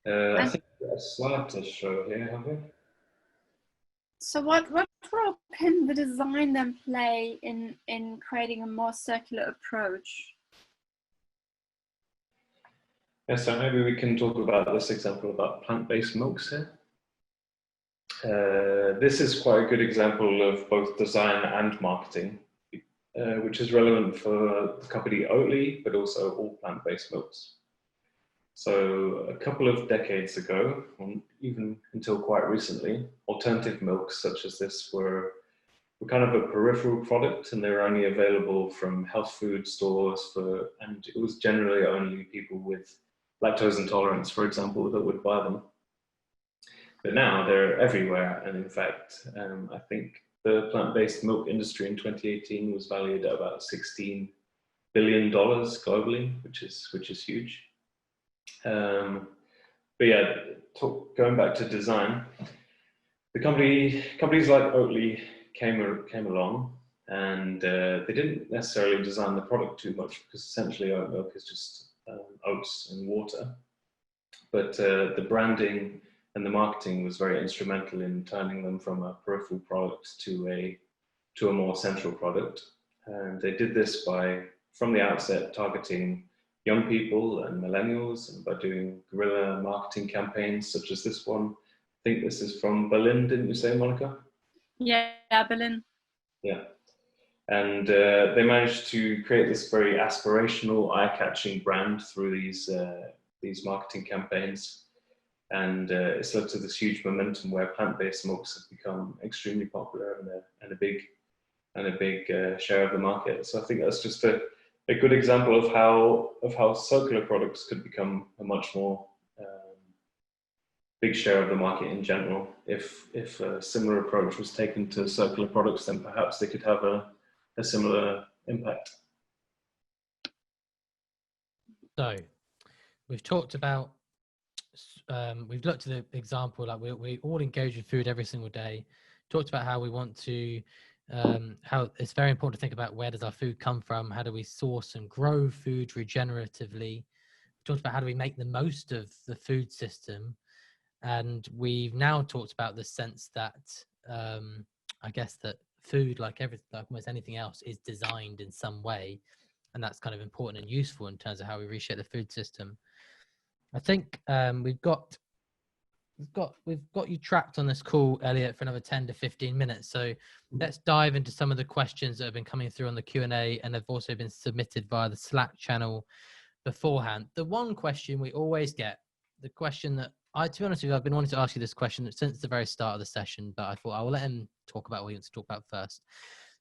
I think we've got a slide to show here, have we? So what role can the design then play in creating a more circular approach? Yeah, so maybe we can talk about this example about plant-based milks here. This is quite a good example of both design and marketing, which is relevant for the company Oatly, but also all plant-based milks. So a couple of decades ago, and even until quite recently, alternative milks such as this were kind of a peripheral product, and they were only available from health food stores and it was generally only people with lactose intolerance, for example, that would buy them. But now they're everywhere, and in fact, I think the plant-based milk industry in 2018 was valued at about $16 billion globally, which is huge. But yeah, going back to design, the companies like Oatly came along, and they didn't necessarily design the product too much, because essentially oat milk is just oats and water. But the branding and the marketing was very instrumental in turning them from a peripheral product to a more central product. And they did this by, from the outset, targeting young people and millennials, and by doing guerrilla marketing campaigns such as this one. I think this is from Berlin, didn't you say, Monica? Yeah, Berlin. Yeah. And they managed to create this very aspirational, eye-catching brand through these marketing campaigns. And it's led to this huge momentum where plant-based milks have become extremely popular and a big share of the market. So I think that's just a good example of how circular products could become a much more big share of the market in general. If a similar approach was taken to circular products, then perhaps they could have a similar impact. So we've talked about, we've looked at the example, like we all engage with food every single day. Talked about how we want to, how it's very important to think about where does our food come from, how do we source and grow food regeneratively. We talked about how do we make the most of the food system, and we've now talked about the sense that I guess that food, like almost anything else, is designed in some way, and that's kind of important and useful in terms of how we reshape the food system. I think we've got you tracked on this call, Elliot, for another 10 to 15 minutes. So let's dive into some of the questions that have been coming through on the Q&A and have also been submitted via the Slack channel beforehand. The one question we always get, the question that to be honest with you, I've been wanting to ask you this question since the very start of the session, but I thought I will let him talk about what he wants to talk about first.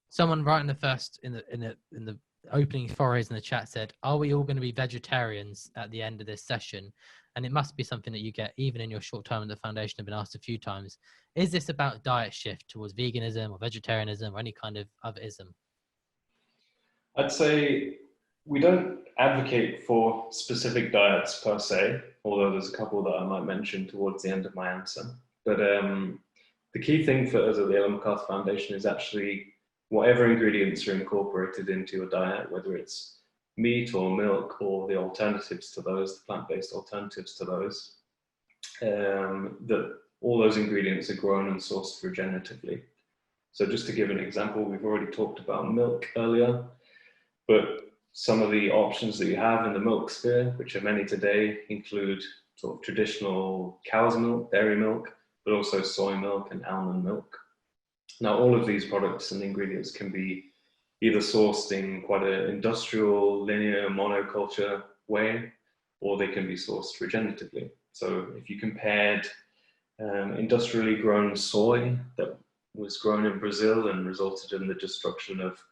Someone right in the opening forays in the chat said, "Are we all going to be vegetarians at the end of this session?" And it must be something that you get even in your short time at the foundation. I've been asked a few times. Is this about diet shift towards veganism or vegetarianism or any kind of other ism? I'd say we don't advocate for specific diets per se, although there's a couple that I might mention towards the end of my answer. But the key thing for us at the Ellen MacArthur Foundation is actually whatever ingredients are incorporated into your diet, whether it's meat or milk or the alternatives to those, the plant-based alternatives to those, that all those ingredients are grown and sourced regeneratively. So just to give an example, we've already talked about milk earlier, but some of the options that you have in the milk sphere, which are many today, include sort of traditional cow's milk, dairy milk, but also soy milk and almond milk. Now, all of these products and ingredients can be either sourced in quite an industrial, linear, monoculture way, or they can be sourced regeneratively. So if you compared industrially grown soy that was grown in Brazil and resulted in the destruction of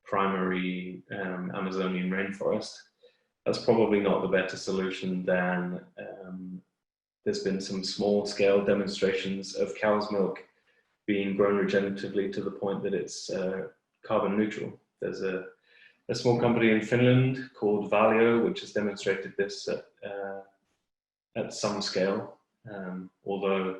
primary Amazonian rainforest, that's probably not the better solution than there's been some small scale demonstrations of cow's milk being grown regeneratively to the point that it's carbon neutral. There's a small company in Finland called Valio, which has demonstrated this at some scale, although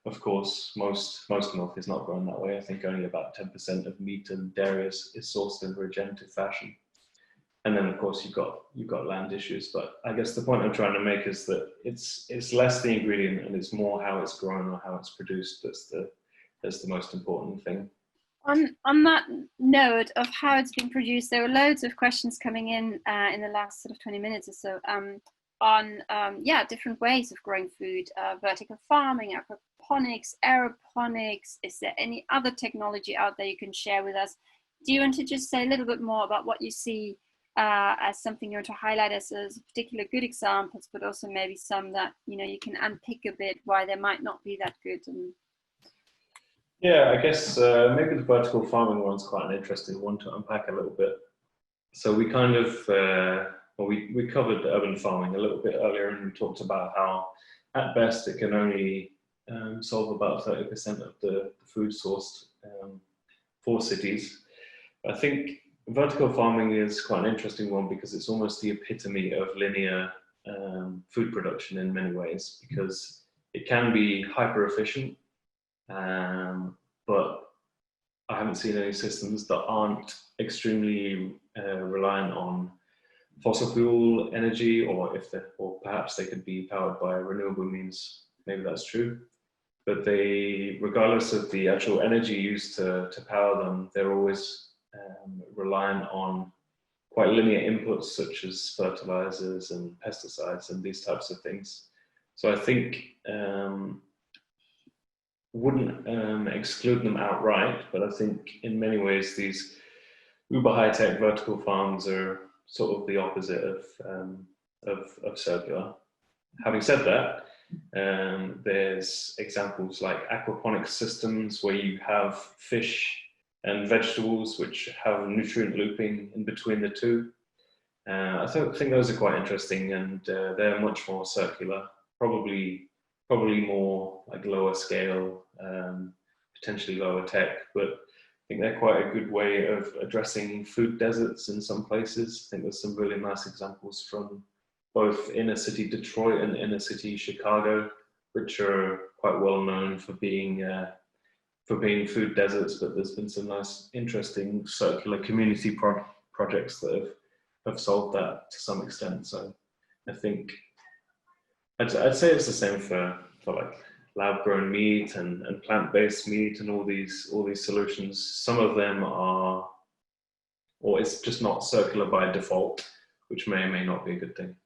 of course most milk is not grown that way. I think only about 10% of meat and dairy is sourced in a regenerative fashion. And then of course you've got land issues, but I guess the point I'm trying to make is that it's less the ingredient and it's more how it's grown or how it's produced that's the most important thing. On that note of how it's been produced, there were loads of questions coming in the last sort of 20 minutes or so on different ways of growing food, vertical farming, aquaponics, aeroponics. Is there any other technology out there you can share with us? Do you want to just say a little bit more about what you see as something you want to highlight as particular good examples, but also maybe some that you can unpick a bit why they might not be that good? Yeah, I guess maybe the vertical farming one's quite an interesting one to unpack a little bit. So we kind of, we covered urban farming a little bit earlier, and we talked about how at best it can only solve about 30% of the food sourced for cities. I think vertical farming is quite an interesting one because it's almost the epitome of linear food production in many ways, because it can be hyper efficient, but I haven't seen any systems that aren't extremely reliant on fossil fuel energy, or perhaps they could be powered by renewable means. Maybe that's true, but regardless of the actual energy used to power them, they're always reliant on quite linear inputs such as fertilizers and pesticides and these types of things. So I think wouldn't exclude them outright, but I think in many ways these uber high-tech vertical farms are sort of the opposite of circular. Having said that, there's examples like aquaponics systems where you have fish and vegetables which have nutrient looping in between the two. I think those are quite interesting, and they're much more circular, probably more like lower scale, potentially lower tech, but I think they're quite a good way of addressing food deserts in some places. I think there's some really nice examples from both inner city Detroit and inner city Chicago, which are quite well known for being food deserts, but there's been some nice, interesting circular community projects that have solved that to some extent. So I think I'd say it's the same for like lab-grown meat and plant-based meat and all these solutions. Some of them are, or it's just not circular by default, which may or may not be a good thing.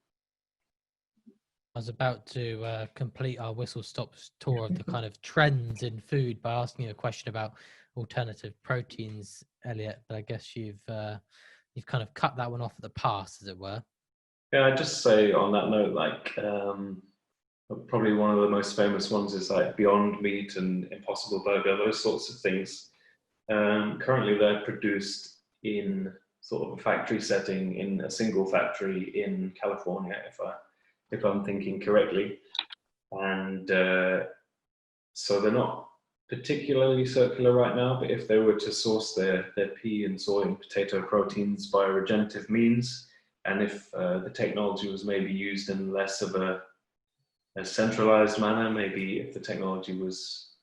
I was about to complete our whistle-stop tour of the kind of trends in food by asking you a question about alternative proteins, Elliot, but I guess you've kind of cut that one off at the pass, as it were. Yeah, I'd just say on that note, like probably one of the most famous ones is like Beyond Meat and Impossible Burger, those sorts of things. Currently they're produced in sort of a factory setting in a single factory in California, if I'm thinking correctly. And so they're not particularly circular right now, but if they were to source their pea and soy and potato proteins by regenerative means, and if the technology was maybe used in less of a centralized manner, maybe if the technology was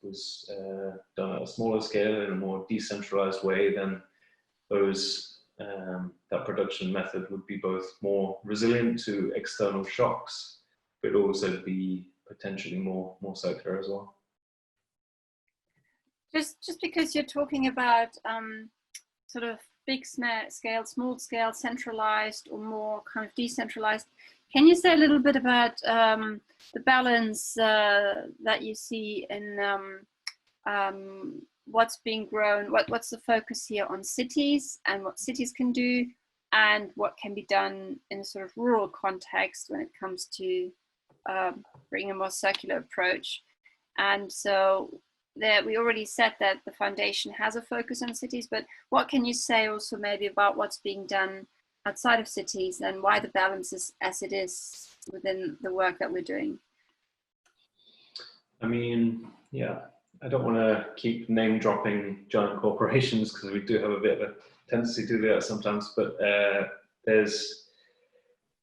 done at a smaller scale in a more decentralized way, then that production method would be both more resilient to external shocks, but also be potentially more circular as well. Just because you're talking about sort of big scale, small scale, centralized or more kind of decentralized, can you say a little bit about the balance that you see in what's being grown, what's the focus here on cities and what cities can do, and what can be done in a sort of rural context when it comes to bringing a more circular approach? And so there, we already said that the foundation has a focus on cities, but what can you say also maybe about what's being done outside of cities and why the balance is as it is within the work that we're doing? I mean, yeah, I don't want to keep name dropping giant corporations because we do have a bit of a tendency to do that sometimes, but there's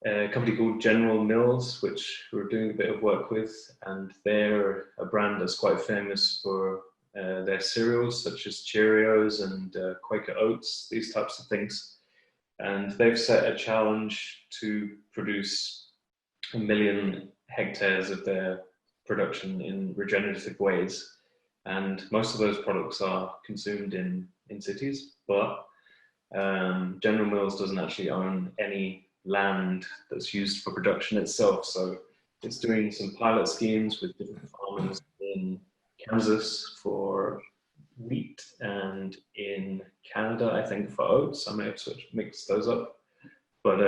a company called General Mills, which we're doing a bit of work with, and they're a brand that's quite famous for their cereals such as Cheerios and Quaker Oats, these types of things. And they've set a challenge to produce 1 million hectares of their production in regenerative ways. And most of those products are consumed in cities, but General Mills doesn't actually own any land that's used for production itself. So it's doing some pilot schemes with different farmers in Kansas for wheat and in Canada, I think, for oats. I may have mixed those up. But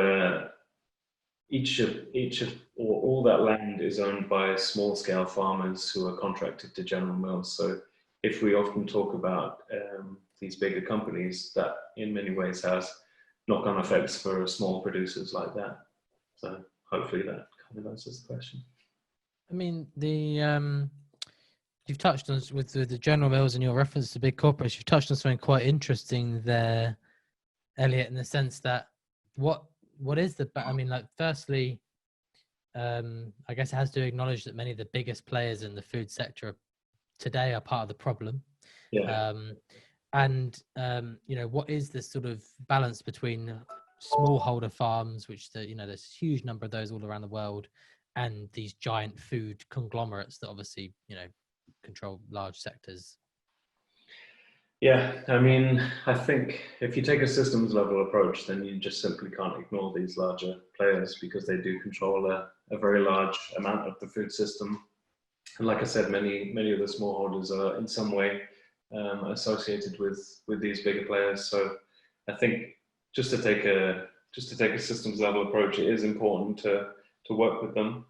all that land is owned by small scale farmers who are contracted to General Mills. So if we often talk about these bigger companies, that in many ways has knock-on effects for small producers like that. So hopefully that kind of answers the question. I mean, you've touched on with the General Mills and your reference to big corporates. You've touched on something quite interesting there, Elliot, in the sense that what is the? I mean, like, firstly, I guess it has to acknowledge that many of the biggest players in the food sector today are part of the problem. Yeah. What is this sort of balance between smallholder farms, which there's a huge number of those all around the world, and these giant food conglomerates that obviously control large sectors? Yeah, I mean, I think if you take a systems level approach, then you just simply can't ignore these larger players because they do control a very large amount of the food system. And like I said, many of the smallholders are in some way associated with these bigger players. So I think just to take a systems level approach, it is important to work with them.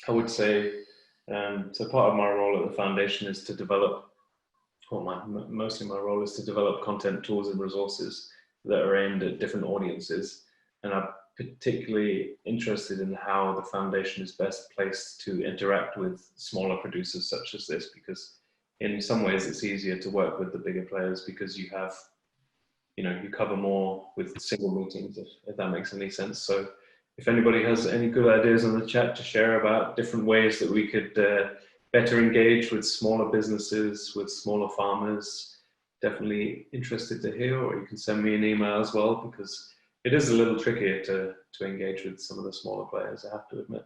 I would say, so part of my role at the foundation is to develop, mostly my role is to develop content, tools and resources that are aimed at different audiences. And I'm particularly interested in how the foundation is best placed to interact with smaller producers such as this, because in some ways it's easier to work with the bigger players because you have, you cover more with single meetings, if that makes any sense. So if anybody has any good ideas in the chat to share about different ways that we could better engage with smaller businesses, with smaller farmers, definitely interested to hear, or you can send me an email as well, because it is a little trickier to engage with some of the smaller players, I have to admit.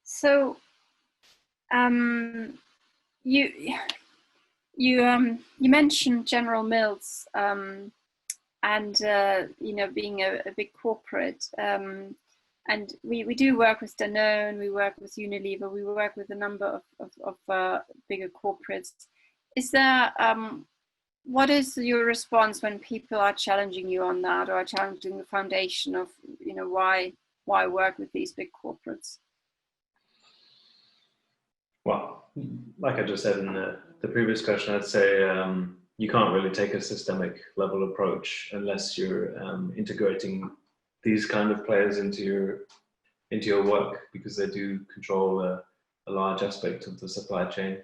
So you mentioned General Mills and being a big corporate, and we do work with Danone, we work with Unilever, we work with a number of bigger corporates. Is there what is your response when people are challenging you on that, or are challenging the foundation of why work with these big corporates? Well, like I just said in the previous question, I'd say you can't really take a systemic level approach unless you're integrating these kind of players into your work, because they do control a large aspect of the supply chain.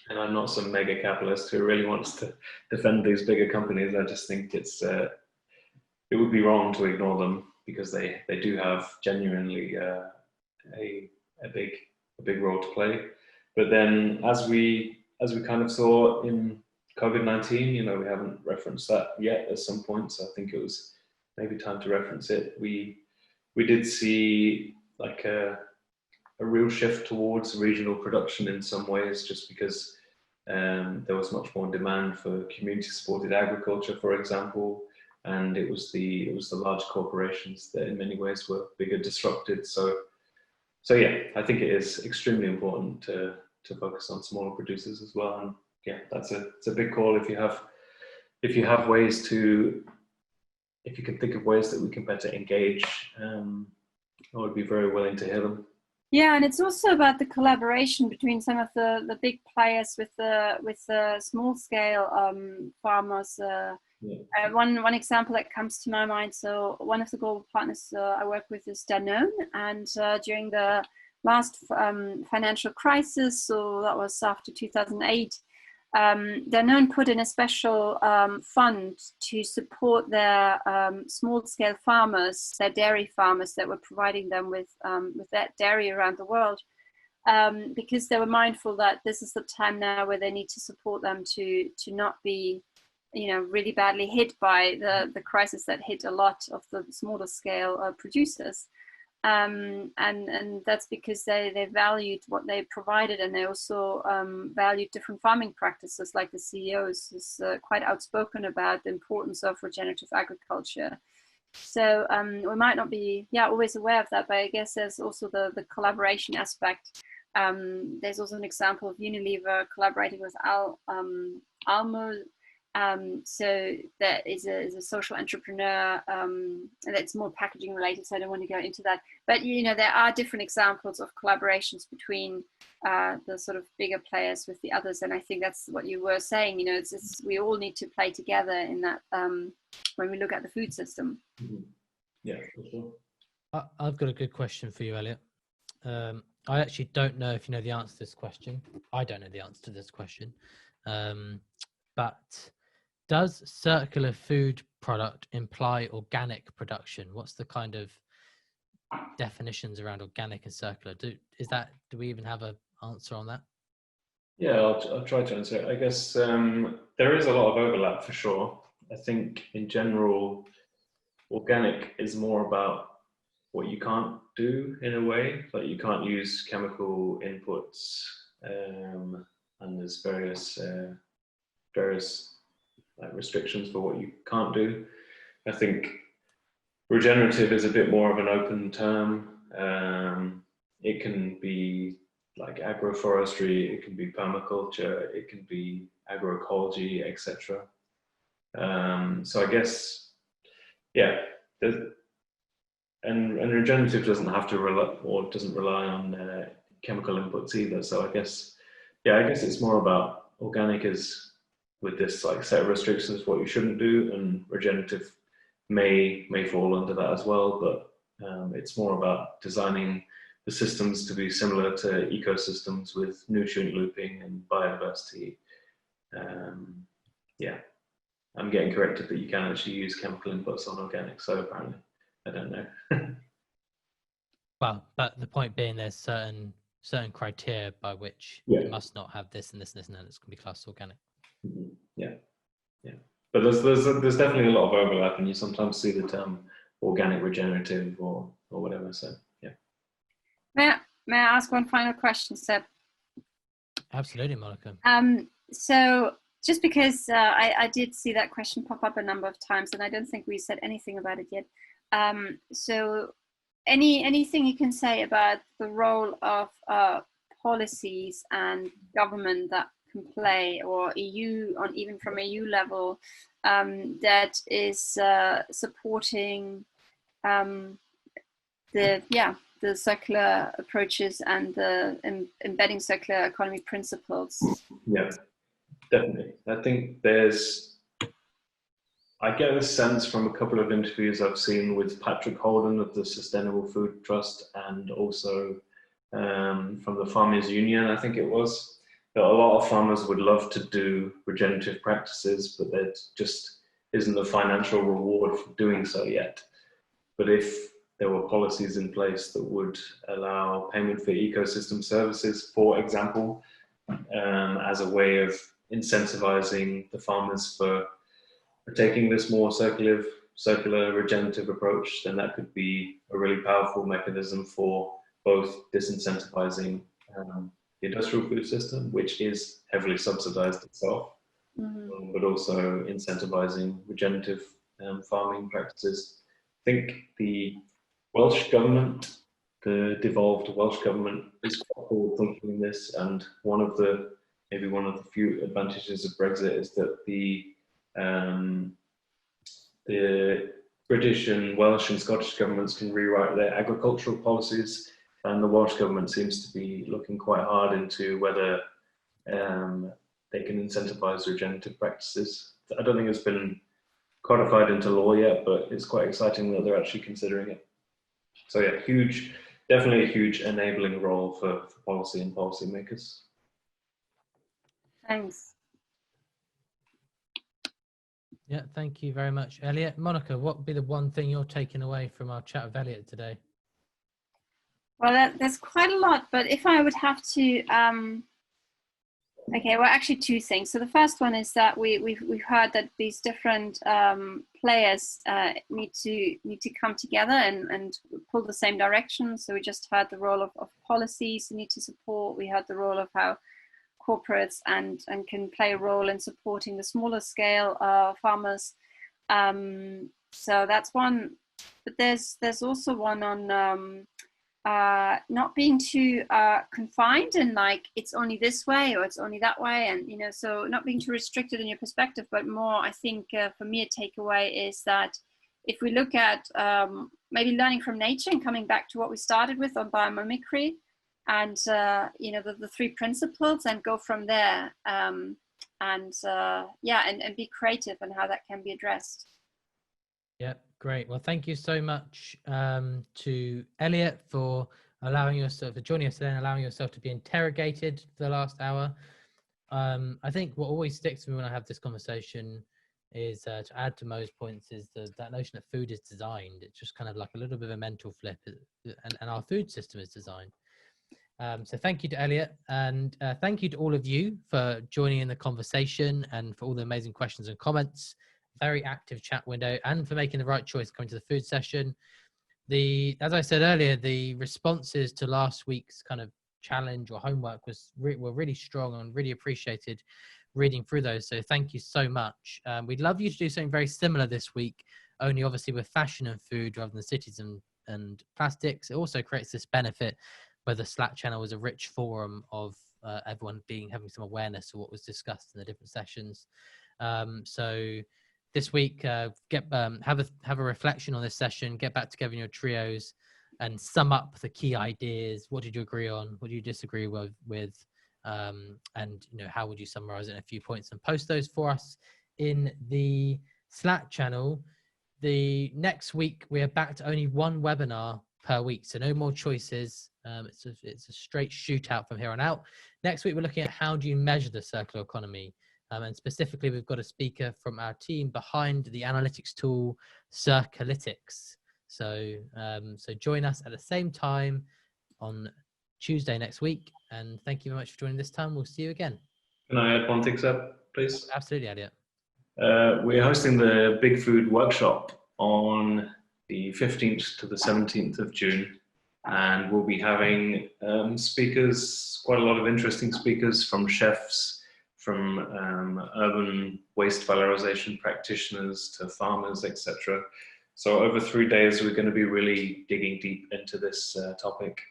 And I'm not some mega capitalist who really wants to defend these bigger companies. I just think it would be wrong to ignore them, because they do have genuinely a big role to play. But then, as we kind of saw in COVID-19, we haven't referenced that yet at some point, so I think it was maybe time to reference it. We did see like a real shift towards regional production in some ways, just because there was much more demand for community-supported agriculture, for example, and it was the large corporations that in many ways were bigger disrupted. So yeah, I think it is extremely important to focus on smaller producers as well. And yeah, it's a big call. If you have ways to, if you can think of ways that we can better engage, I would be very willing to hear them. Yeah, and it's also about the collaboration between some of the big players with the small scale farmers. One example that comes to my mind. So one of the global partners I work with is Danone, and during the last financial crisis, so that was after 2008. Danone put in a special fund to support their small-scale farmers, their dairy farmers that were providing them with that dairy around the world, because they were mindful that this is the time now where they need to support them to not be, really badly hit by the crisis that hit a lot of the smaller scale producers. And that's because they valued what they provided, and they also valued different farming practices. Like the CEO is quite outspoken about the importance of regenerative agriculture. So we might not be always aware of that, but I guess there's also the collaboration aspect. There's also an example of Unilever collaborating with Almo. So that is a social entrepreneur, and that's more packaging related, so I don't want to go into that. But there are different examples of collaborations between the sort of bigger players with the others, and I think that's what you were saying. We all need to play together in that when we look at the food system. Yeah, for sure. I've got a good question for you, Elliot. I actually don't know if you know the answer to this question. I don't know the answer to this question. But does circular food product imply organic production? What's the kind of definitions around organic and circular? Do we even have an answer on that? Yeah, I'll try to answer it. I guess there is a lot of overlap for sure. I think in general, organic is more about what you can't do in a way, like you can't use chemical inputs, and there's various like restrictions for what you can't do. I think regenerative is a bit more of an open term. It can be like agroforestry, it can be permaculture, it can be agroecology, etc. So I guess, yeah, and regenerative doesn't have to rely, or doesn't rely on chemical inputs either. So I guess, yeah, I guess it's more about organic is with this like set of restrictions what you shouldn't do, and regenerative may fall under that as well, but it's more about designing the systems to be similar to ecosystems with nutrient looping and biodiversity. Yeah, I'm getting corrected that you can actually use chemical inputs on organic, so apparently, I don't know. Well, but the point being, there's certain criteria by which it must not have this and this and this, and then it's going to be classed organic. Yeah. But there's definitely a lot of overlap, and you sometimes see the term organic regenerative or whatever. So yeah. May I ask one final question, Seb? Absolutely, Monica. So just because I did see that question pop up a number of times, and I don't think we said anything about it yet. So anything you can say about the role of policies and government that can play, or EU, on even from EU level, that is supporting the circular approaches and the embedding circular economy principles? Yeah, definitely. I think I get a sense from a couple of interviews I've seen with Patrick Holden of the Sustainable Food Trust, and also from the Farmers Union, I think it was, that a lot of farmers would love to do regenerative practices, but there just isn't the financial reward for doing so yet. But if there were policies in place that would allow payment for ecosystem services, for example, as a way of incentivizing the farmers for taking this more circular regenerative approach, then that could be a really powerful mechanism for both disincentivizing the industrial food system, which is heavily subsidized itself, but also incentivizing regenerative farming practices. I think the Welsh government, the devolved Welsh government, is quite forward thinking in this, and maybe one of the few advantages of Brexit is that the British and Welsh and Scottish governments can rewrite their agricultural policies, and the Welsh government seems to be looking quite hard into whether they can incentivize regenerative practices. I don't think it's been codified into law yet, but it's quite exciting that they're actually considering it. So yeah, definitely a huge enabling role for policy and policymakers. Thanks. Yeah, thank you very much, Elliot. Monica, what would be the one thing you're taking away from our chat with Elliot today? Well, there's quite a lot, but if I would have to, okay, well, actually two things. So the first one is that we've heard that these different players need to come together and pull the same direction. So we just heard the role of policies need to support. We heard the role of how corporates and can play a role in supporting the smaller scale farmers. So that's one. But there's also one on not being too confined and like it's only this way or it's only that way, and so not being too restricted in your perspective, but more, I think for me a takeaway is that if we look at maybe learning from nature and coming back to what we started with on biomimicry and the three principles, and go from there, and be creative and how that can be addressed. Yeah, great. Well, thank you so much to Elliot for allowing yourself for joining us today and allowing yourself to be interrogated for the last hour. I think what always sticks to me when I have this conversation is to add to Mo's points is that notion that food is designed. It's just kind of like a little bit of a mental flip, and our food system is designed. So thank you to Elliot, and thank you to all of you for joining in the conversation and for all the amazing questions and comments. Very active chat window, and for making the right choice coming to the food session. As I said earlier, the responses to last week's kind of challenge or homework were really strong and really appreciated reading through those. So thank you so much. We'd love you to do something very similar this week, only obviously with fashion and food rather than cities and plastics. It also creates this benefit where the Slack channel is a rich forum of everyone having some awareness of what was discussed in the different sessions. So this week, have a reflection on this session, get back together in your trios and sum up the key ideas. What did you agree on? What do you disagree with? And how would you summarize it in a few points, and post those for us in the Slack channel. The next week, we are back to only one webinar per week, so no more choices. It's a straight shootout from here on out. Next week, we're looking at how do you measure the circular economy. And specifically, we've got a speaker from our team behind the analytics tool, Circalytics. So join us at the same time on Tuesday next week. And thank you very much for joining this time. We'll see you again. Can I add one thing, Seb, please? Absolutely, Elliot. We're hosting the Big Food Workshop on the 15th to the 17th of June. And we'll be having speakers, quite a lot of interesting speakers from chefs, from urban waste valorization practitioners to farmers, etc. So over 3 days, we're going to be really digging deep into this topic.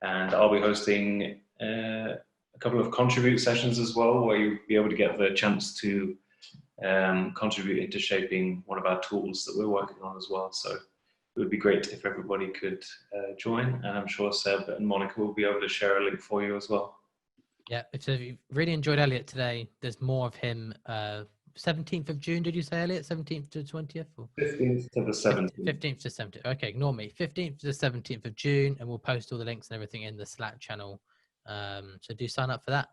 And I'll be hosting a couple of contribute sessions as well, where you'll be able to get the chance to contribute into shaping one of our tools that we're working on as well. So it would be great if everybody could join. And I'm sure Seb and Monica will be able to share a link for you as well. Yeah, if you really enjoyed Elliot today, there's more of him. 17th of June, did you say, Elliot? 17th to 20th? Or? 15th to the 17th. 15th to 17th. Okay, ignore me. 15th to the 17th of June, and we'll post all the links and everything in the Slack channel. So do sign up for that.